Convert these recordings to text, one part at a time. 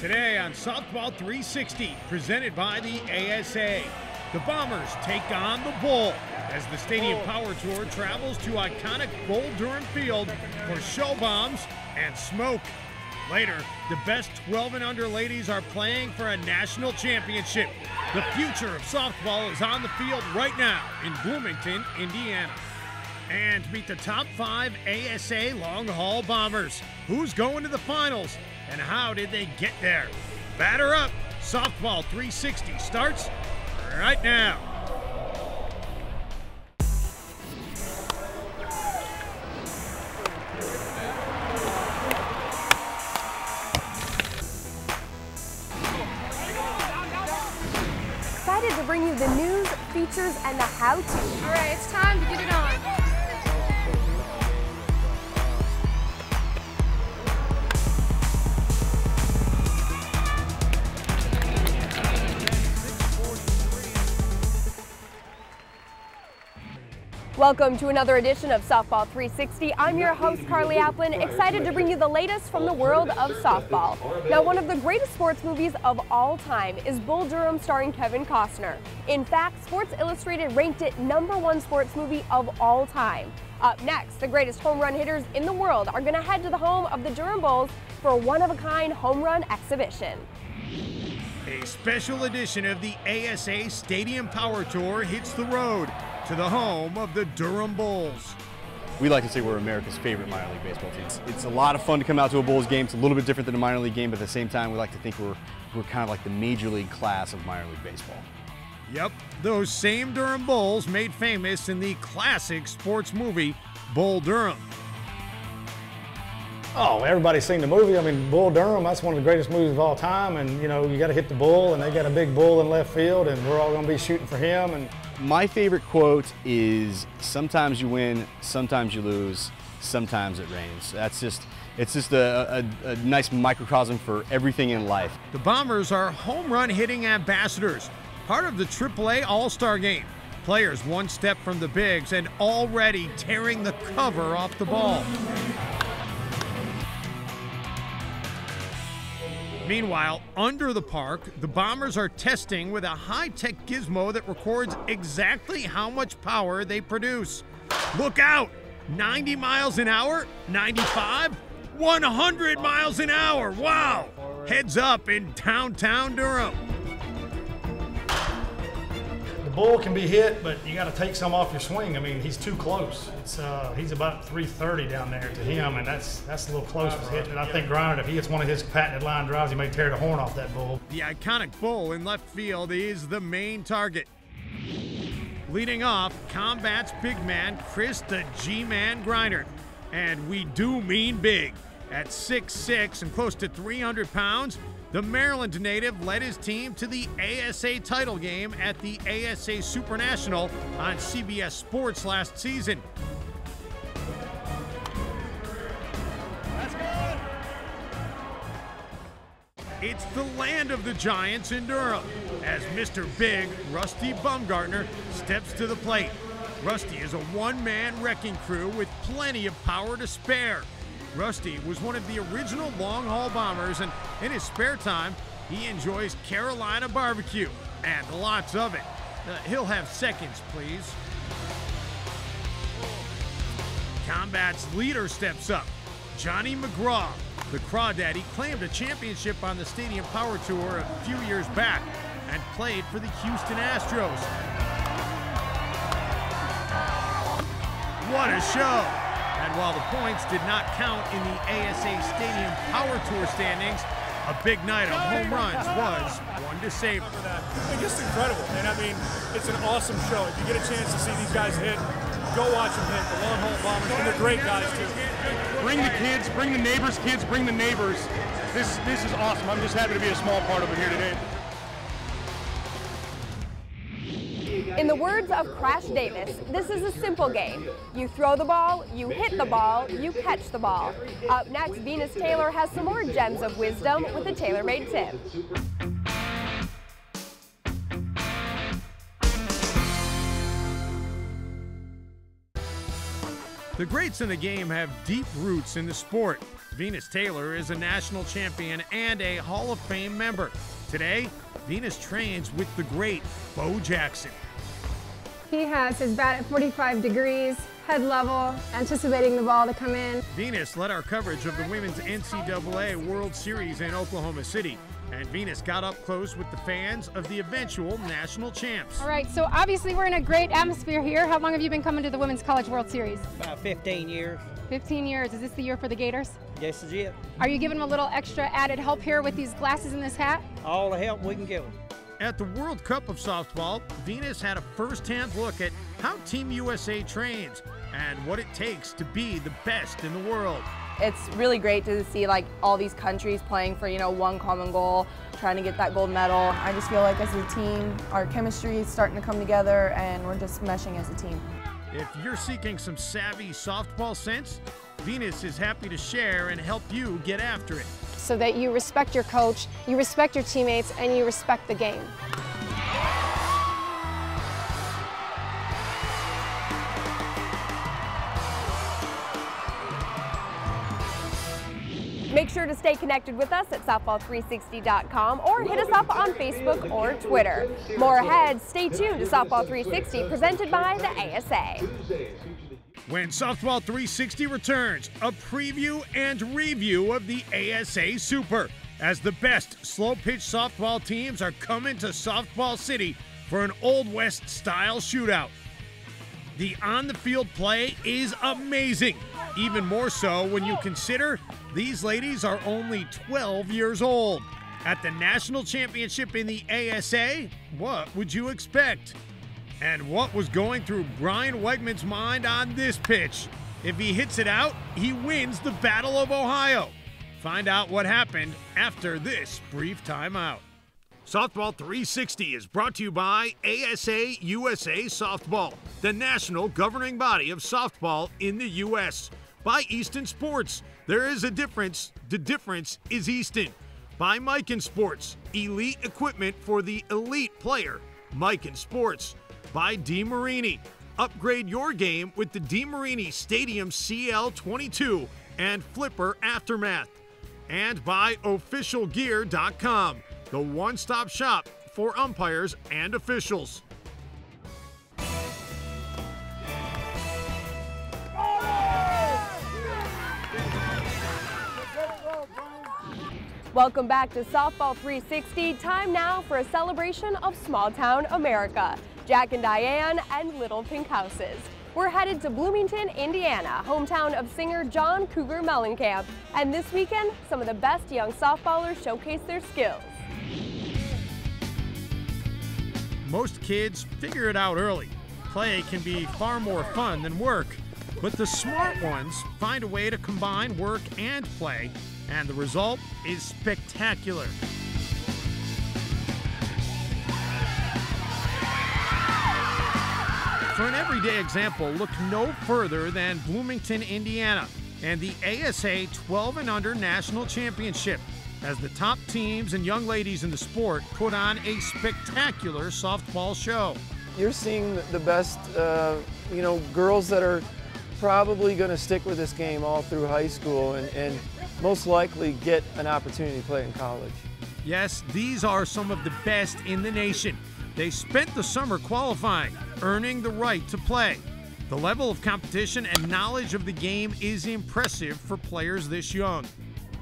Today on Softball 360, presented by the ASA, the Bombers take on the Bull as the Stadium Power Tour travels to iconic Bull Durham Field for show bombs and smoke. Later, the best 12 and under ladies are playing for a national championship. The future of softball is on the field right now in Bloomington, Indiana. And to meet the top 5 ASA long haul bombers, who's going to the finals and how did they get there? Batter up! Softball 360 starts right now. Excited to bring you the news, features, and the how-to. All right, it's time to get it on. Welcome to another edition of Softball 360. I'm your host, Carly Applin, excited to bring you the latest from the world of softball. Now, one of the greatest sports movies of all time is Bull Durham starring Kevin Costner. In fact, Sports Illustrated ranked it #1 sports movie of all time. Up next, the greatest home run hitters in the world are going to head to the home of the Durham Bulls for a one-of-a-kind home run exhibition. A special edition of the ASA Stadium Power Tour hits the road to the home of the Durham Bulls. We like to say we're America's favorite minor league baseball team. It's a lot of fun to come out to a Bulls game. It's a little bit different than a minor league game, but at the same time, we like to think we're kind of like the major league class of minor league baseball. Yep, those same Durham Bulls made famous in the classic sports movie Bull Durham. Oh, everybody's seen the movie. I mean, Bull Durham, that's one of the greatest movies of all time. And, you know, you got to hit the bull, and they got a big bull in left field, and we're all going to be shooting for him. And my favorite quote is, sometimes you win, sometimes you lose, sometimes it rains. It's just a nice microcosm for everything in life. The Bombers are home run hitting ambassadors, part of the AAA All-Star Game. Players one step from the bigs and already tearing the cover off the ball. Meanwhile, under the park, the Bombers are testing with a high-tech gizmo that records exactly how much power they produce. Look out! 90 miles an hour? 95? 100 miles an hour! Wow! Heads up in downtown Durham. the bull can be hit, but you got to take some off your swing. I mean, he's too close. He's about 330 down there to him, and that's a little close for hitting. And I think Griner, if he hits one of his patented line drives, he may tear the horn off that bull. The iconic bull in left field is the main target. Leading off, Combat's big man, Chris the G-Man Griner. And we do mean big. At 6'6" and close to 300 pounds, the Maryland native led his team to the ASA title game at the ASA Super National on CBS Sports last season. That's good. It's the land of the Giants in Durham as Mr. Big, Rusty Bumgarner, steps to the plate. Rusty is a one-man wrecking crew with plenty of power to spare. Rusty was one of the original long-haul bombers, and in his spare time, he enjoys Carolina barbecue, and lots of it. He'll have seconds, please. Combat's leader steps up, Johnny McGraw. The Crawdaddy claimed a championship on the Stadium Power Tour a few years back and played for the Houston Astros. What a show! And while the points did not count in the ASA Stadium Power Tour standings, a big night of home runs was one to savor. It's just incredible, and I mean, it's an awesome show. If you get a chance to see these guys hit, go watch them hit. The long haul bombers, and they're great guys too. Bring the kids, bring the neighbors' kids, bring the neighbors. This is awesome. I'm just happy to be a small part of it here today. In the words of Crash Davis, this is a simple game. You throw the ball, you hit the ball, you catch the ball. Up next, Venus Taylor has some more gems of wisdom with a tailor-made tip. The greats in the game have deep roots in the sport. Venus Taylor is a national champion and a Hall of Fame member. Today, Venus trains with the great Bo Jackson. He has his bat at 45 degrees, head level, anticipating the ball to come in. Venus led our coverage of the Women's NCAA World Series in Oklahoma City, and Venus got up close with the fans of the eventual national champs. All right, so obviously we're in a great atmosphere here. How long have you been coming to the Women's College World Series? About 15 years. 15 years. Is this the year for the Gators? This is it. Are you giving them a little extra added help here with these glasses and this hat? All the help we can give them. At the World Cup of Softball, Venus had a first-hand look at how Team USA trains and what it takes to be the best in the world. It's really great to see like all these countries playing for, one common goal, trying to get that gold medal. I just feel like as a team, our chemistry is starting to come together and we're just meshing as a team. If you're seeking some savvy softball sense, Venus is happy to share and help you get after it. So that you respect your coach, you respect your teammates, and you respect the game. Make sure to stay connected with us at softball360.com or hit us up on Facebook or Twitter. More ahead, stay tuned to Softball 360 presented by the ASA. When Softball 360 returns, a preview and review of the ASA Super, as the best slow-pitch softball teams are coming to Softball City for an Old West-style shootout. The on-the-field play is amazing, even more so when you consider these ladies are only 12 years old. At the National Championship in the ASA, what would you expect? And what was going through Brian Wegman's mind on this pitch? If he hits it out, he wins the Battle of Ohio. Find out what happened after this brief timeout. Softball 360 is brought to you by ASA USA Softball, the national governing body of softball in the U.S. By Easton Sports, there is a difference. The difference is Easton. By Miken Sports, elite equipment for the elite player. Miken Sports. By DeMarini. Upgrade your game with the DeMarini Stadium CL22 and Flipper Aftermath. And by OfficialGear.com, the one-stop shop for umpires and officials. Welcome back to Softball 360. Time now for a celebration of small-town America. Jack and Diane and Little Pink Houses. We're headed to Bloomington, Indiana, hometown of singer John Cougar Mellencamp. And this weekend, some of the best young softballers showcase their skills. Most kids figure it out early. Play can be far more fun than work, but the smart ones find a way to combine work and play, and the result is spectacular. For an everyday example, look no further than Bloomington, Indiana, and the ASA 12 and Under National Championship, as the top teams and young ladies in the sport put on a spectacular softball show. You're seeing the best, girls that are probably going to stick with this game all through high school and most likely get an opportunity to play in college. Yes, these are some of the best in the nation. They spent the summer qualifying, earning the right to play. The level of competition and knowledge of the game is impressive for players this young.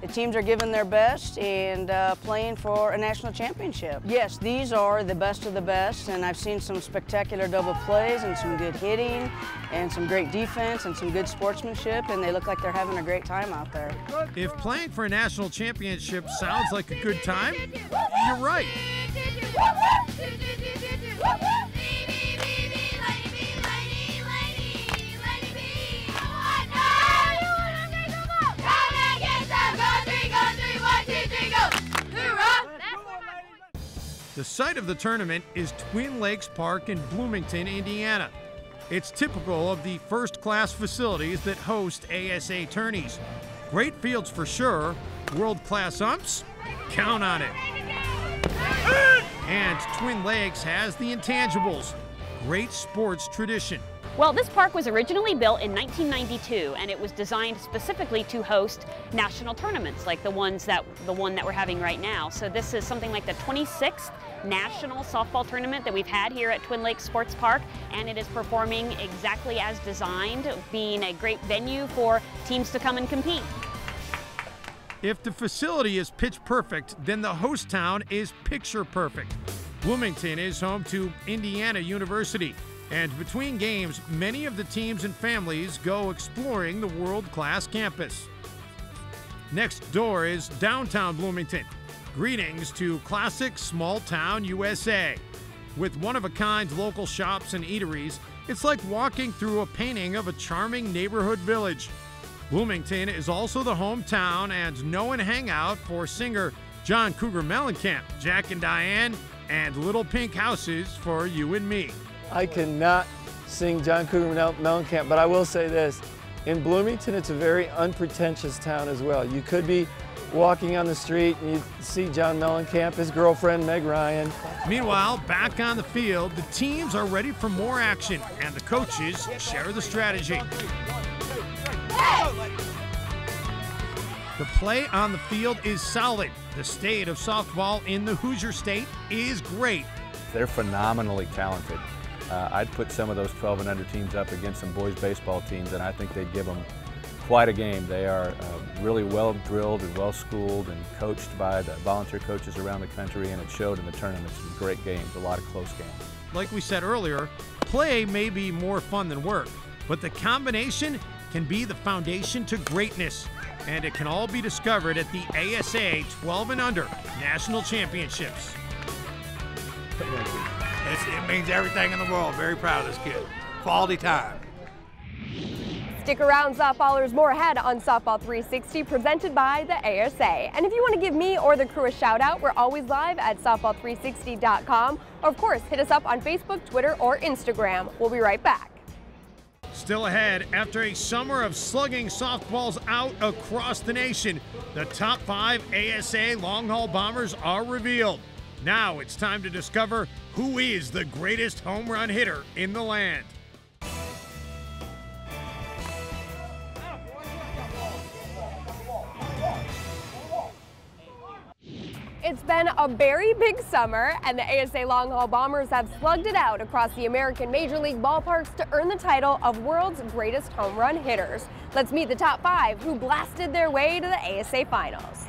The teams are giving their best and playing for a national championship. Yes, these are the best of the best, and I've seen some spectacular double plays and some good hitting and some great defense and some good sportsmanship, and they look like they're having a great time out there. If playing for a national championship sounds like a good time, you're right. The site of the tournament is Twin Lakes Park in Bloomington, Indiana. It's typical of the first-class facilities that host ASA tourneys. Great fields for sure, world-class umps, count on it. And Twin Lakes has the intangibles, great sports tradition. Well, this park was originally built in 1992, and it was designed specifically to host national tournaments like the one that we're having right now. So this is something like the 26th national softball tournament that we've had here at Twin Lakes Sports Park, and it is performing exactly as designed, being a great venue for teams to come and compete. If the facility is pitch perfect, then the host town is picture perfect. Bloomington is home to Indiana University, and between games, many of the teams and families go exploring the world-class campus. Next door is downtown Bloomington. Greetings to classic small-town USA. With one-of-a-kind local shops and eateries, it's like walking through a painting of a charming neighborhood village. Bloomington is also the hometown and known hangout for singer John Cougar Mellencamp, Jack and Diane, and Little Pink Houses for You and Me. I cannot sing John Cougar Mellencamp, but I will say this. In Bloomington, it's a very unpretentious town as well. You could be walking on the street and you see John Mellencamp, his girlfriend Meg Ryan. Meanwhile, back on the field, the teams are ready for more action, and the coaches share the strategy. The play on the field is solid. The state of softball in the Hoosier State is great. They're phenomenally talented. I'd put some of those 12 and under teams up against some boys baseball teams, and I think they'd give them quite a game. They are really well drilled and well schooled and coached by the volunteer coaches around the country, and it showed in the tournaments. Great games, a lot of close games. Like we said earlier, play may be more fun than work, but the combination can be the foundation to greatness, and it can all be discovered at the ASA 12 and under National Championships. It means everything in the world. Very proud of this kid. Quality time. Stick around, softballers. More ahead on Softball 360, presented by the ASA. And if you want to give me or the crew a shout out, we're always live at softball360.com. Or of course, hit us up on Facebook, Twitter, or Instagram. We'll be right back. Still ahead, after a summer of slugging softballs out across the nation, the top 5 ASA long haul bombers are revealed. Now it's time to discover who is the greatest home run hitter in the land. It's been a very big summer, and the ASA Long Haul Bombers have slugged it out across the American Major League ballparks to earn the title of world's greatest home run hitters. Let's meet the top 5 who blasted their way to the ASA Finals.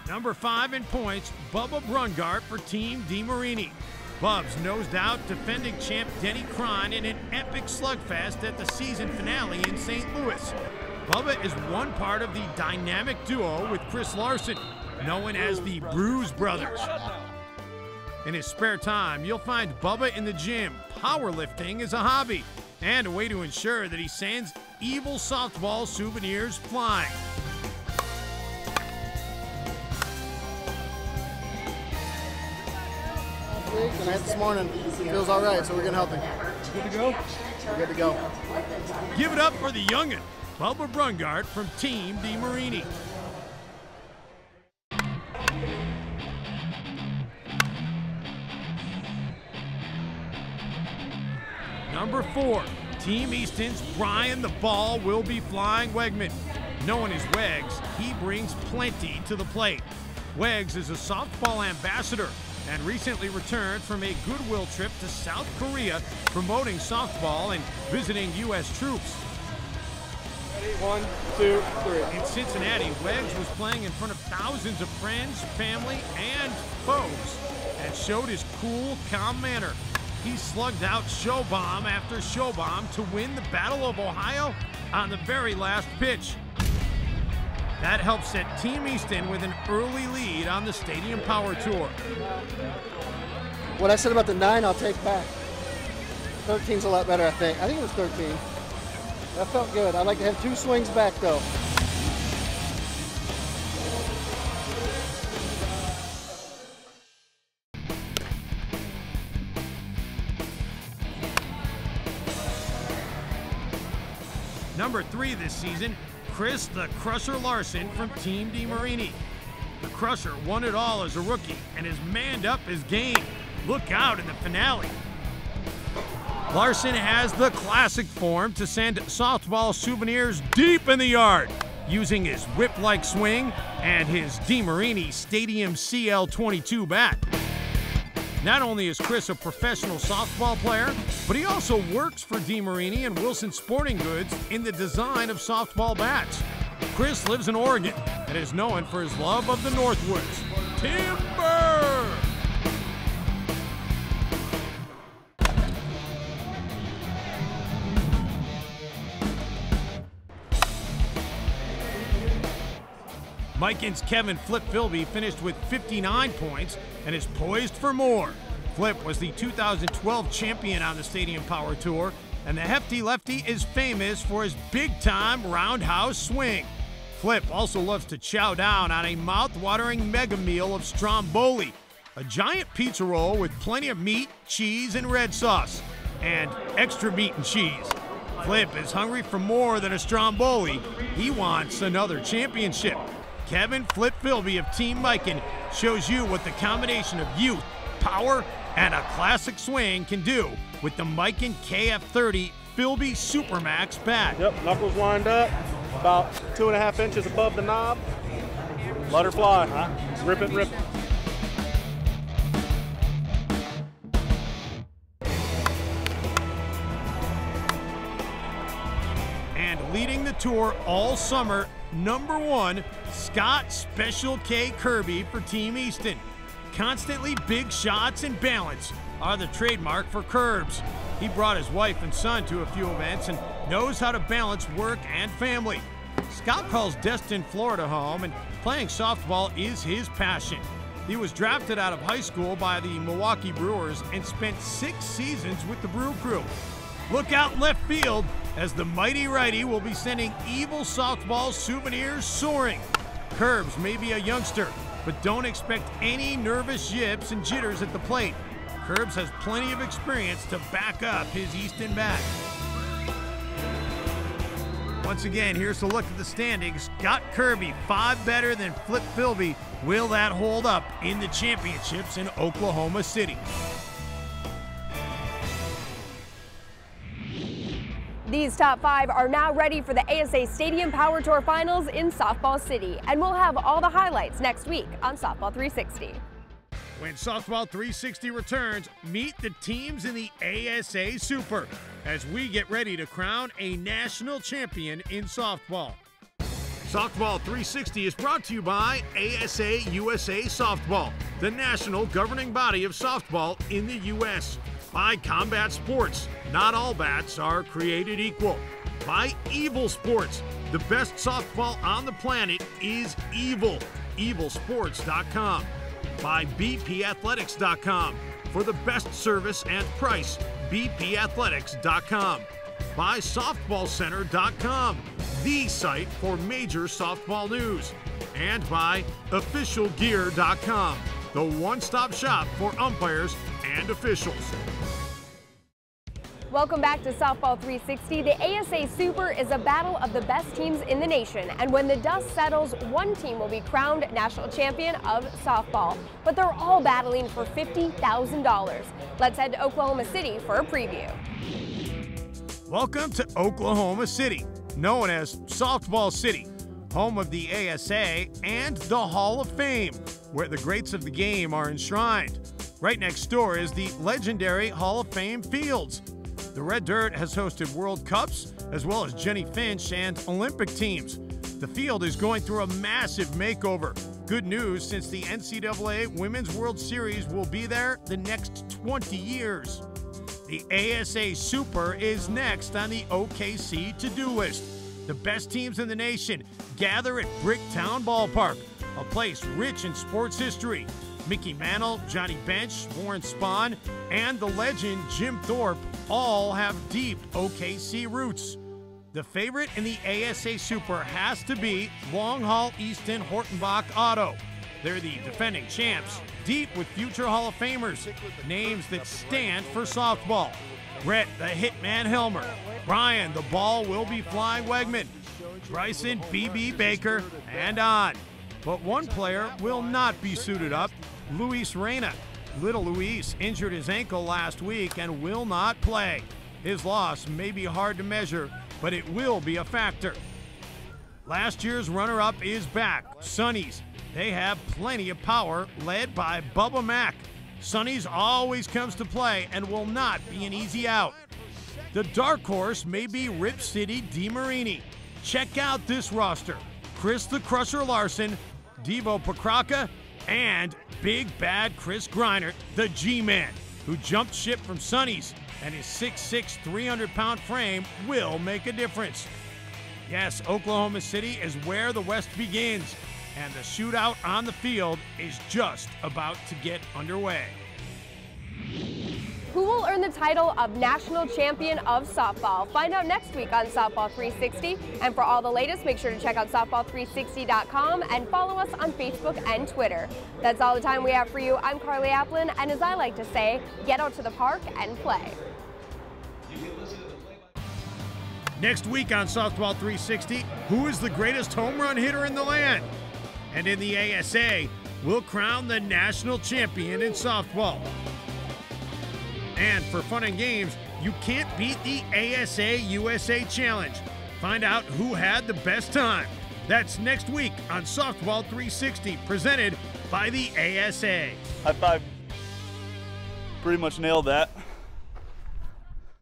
Number 5 in points, Bubba Brungart for Team DeMarini. Bubs nosed out defending champ Denny Cron in an epic slugfest at the season finale in St. Louis. Bubba is one part of the dynamic duo with Chris Larson, known as the Bruise Brothers. In his spare time, you'll find Bubba in the gym. Powerlifting is a hobby and a way to ensure that he sends evil softball souvenirs flying. The night this morning feels all right, so we're gonna help him. Good to go? We're good to go. Give it up for the youngin', Bubba Brungart from Team DeMarini. Number 4, Team Easton's Brian the Ball Will Be Flying Wegman. Known as Wegs, he brings plenty to the plate. Wegs is a softball ambassador and recently returned from a goodwill trip to South Korea, promoting softball and visiting U.S. troops. Ready? 1, 2, 3. In Cincinnati, Wegs was playing in front of thousands of friends, family, and foes, and showed his cool, calm manner. He slugged out show bomb after show bomb to win the Battle of Ohio on the very last pitch. That helped set Team Easton with an early lead on the Stadium Power Tour. What I said about the 9, I'll take back. 13's a lot better, I think. I think it was 13. That felt good. I'd like to have 2 swings back, though. Number 3 this season, Chris the Crusher Larson from Team DeMarini. The Crusher won it all as a rookie and has manned up his game. Look out in the finale. Larson has the classic form to send softball souvenirs deep in the yard, using his whip-like swing and his DeMarini Stadium CL22 bat. Not only is Chris a professional softball player, but he also works for DeMarini and Wilson Sporting Goods in the design of softball bats. Chris lives in Oregon and is known for his love of the Northwoods. Timber! Mican's Kevin Flip Philby finished with 59 points and is poised for more. Flip was the 2012 champion on the Stadium Power Tour, and the hefty lefty is famous for his big-time roundhouse swing. Flip also loves to chow down on a mouth-watering mega meal of stromboli, a giant pizza roll with plenty of meat, cheese, and red sauce, and extra meat and cheese. Flip is hungry for more than a stromboli. He wants another championship. Kevin Flip Philby of Team Mican shows you what the combination of youth, power, and a classic swing can do with the Mican KF30 Philby Supermax bat. Yep, knuckles lined up, about 2.5 inches above the knob. Let her fly. Rip it, rip it. And leading the tour all summer, #1, Scott Special K Kirby for Team Easton. Constantly big shots and balance are the trademark for Curbs. He brought his wife and son to a few events and knows how to balance work and family. Scott calls Destin, Florida home, and playing softball is his passion. He was drafted out of high school by the Milwaukee Brewers and spent 6 seasons with the Brew Crew. Look out left field as the mighty righty will be sending evil softball souvenirs soaring. Curbs may be a youngster, but don't expect any nervous yips and jitters at the plate. Curbs has plenty of experience to back up his Easton bat. Once again, here's a look at the standings. Scott Kirby, 5 better than Flip Philby. Will that hold up in the championships in Oklahoma City? These top 5 are now ready for the ASA Stadium Power Tour Finals in Softball City, and we'll have all the highlights next week on Softball 360. When Softball 360 returns, meet the teams in the ASA Super as we get ready to crown a national champion in softball. Softball 360 is brought to you by ASA USA Softball, the national governing body of softball in the U.S. By Combat Sports, not all bats are created equal. By Evil Sports, the best softball on the planet is evil. evilsports.com. By bpathletics.com. For the best service and price, bpathletics.com. By softballcenter.com, the site for major softball news. And by officialgear.com, the one-stop shop for umpires and officials. Welcome back to Softball 360. The ASA Super is a battle of the best teams in the nation, and when the dust settles, one team will be crowned national champion of softball. But they're all battling for $50,000. Let's head to Oklahoma City for a preview. Welcome to Oklahoma City, known as Softball City, home of the ASA and the Hall of Fame, where the greats of the game are enshrined. Right next door is the legendary Hall of Fame Fields. The Red Dirt has hosted World Cups, as well as Jenny Finch and Olympic teams. The field is going through a massive makeover. Good news, since the NCAA Women's World Series will be there the next 20 years. The ASA Super is next on the OKC to-do list. The best teams in the nation gather at Bricktown Ballpark, a place rich in sports history. Mickey Mantle, Johnny Bench, Warren Spahn, and the legend Jim Thorpe all have deep OKC roots. The favorite in the ASA Super has to be Long Haul Easton Hortonbach Auto. They're the defending champs, deep with future Hall of Famers, names that stand for softball. Brett the Hitman Helmer, Brian the Ball Will Be Flying Wegman, Bryson B.B. Baker, and on. But one player will not be suited up, Luis Reyna. Little Luis injured his ankle last week and will not play. His loss may be hard to measure, but it will be a factor. Last year's runner-up is back, Sonny's. They have plenty of power, led by Bubba Mack. Sonny's always comes to play and will not be an easy out. The dark horse may be Rip City DeMarini. Check out this roster: Chris the Crusher Larson, Devo Pokraka, and Big Bad Chris Greinert, the G-Man, who jumped ship from Sonny's, and his 6'6", 300-pound frame will make a difference. Yes, Oklahoma City is where the West begins, and the shootout on the field is just about to get underway. Who will earn the title of National Champion of Softball? Find out next week on Softball 360. And for all the latest, make sure to check out softball360.com and follow us on Facebook and Twitter. That's all the time we have for you. I'm Carly Applin, and as I like to say, get out to the park and play. Next week on Softball 360, who is the greatest home run hitter in the land? And in the ASA, we'll crown the national champion in softball. And for fun and games, you can't beat the ASA USA Challenge. Find out who had the best time. That's next week on Softball 360, presented by the ASA. High five. Pretty much nailed that.